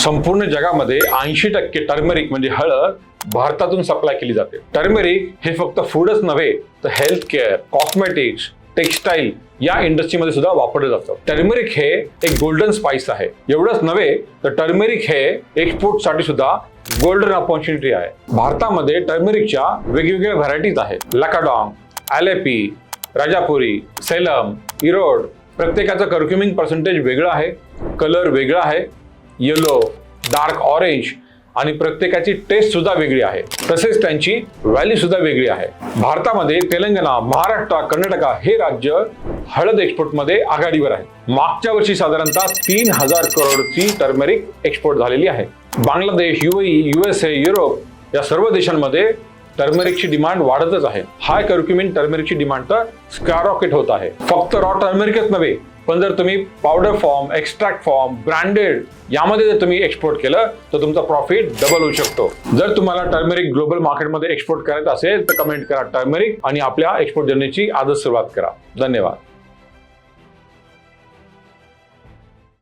संपूर्ण जगामध्ये 80% टर्मरिक म्हणजे हळद भारतातून सप्लाय केली जाते। टर्मरिक हे फक्त फूडच नव्हे तर हेल्थ केअर, कॉस्मेटिक्स, टेक्सटाईल या इंडस्ट्रीमध्ये सुद्धा वापरलं जातं। टर्मरिक हे एक गोल्डन स्पाइस आहे। एवढंच नव्हे तर टर्मरिक हे एक्सपोर्ट साठी सुद्धा गोल्डन ऑपॉर्च्युनिटी आहे। भारतामध्ये टर्मरिकच्या वेगवेगळ्या व्हरायटीज आहेत। लकाडॉंग, एलेपी, राजापुरी, सेलम, इरोड। प्रत्येकाचं कर्क्युमिंग पर्सेंटेज वेगळं आहे, कलर वेगळा आहे, येलो, डार्क ऑरेंज आणि प्रत्येकाची टेस्ट सुद्धा वेगळी आहे। तसेच त्यांची व्हॅल्यू सुद्धा वेगळी आहे। भारतामध्ये तेलंगणा, महाराष्ट्र, कर्नाटका हे राज्य हळद एक्सपोर्ट मध्ये आघाडीवर आहे। मागच्या वर्षी साधारणतः 3000 करोडची टर्मरिक एक्सपोर्ट झालेली आहे। बांगलादेश, UAE, USA, युरोप या सर्व देशांमध्ये टर्मरिकची डिमांड वाढतच आहे। हाय कर्क्युमिन टर्मरिकची डिमांड तर स्कायरॉकेट होत आहे। फक्त रॉ टर्मरिकच नव्हे पण जर तुम्ही powder form, extract form, branded यामध्ये जर तुम्ही एक्सपोर्ट केलं तर तुमचा प्रॉफिट डबल होऊ शकतो। जर तुम्हाला टर्मरिक ग्लोबल मार्केटमध्ये एक्सपोर्ट करायचं असेल तर कमेंट करा टर्मरिक आणि आपल्या एक्सपोर्ट जर्नीची आजच सुरुवात करा। धन्यवाद।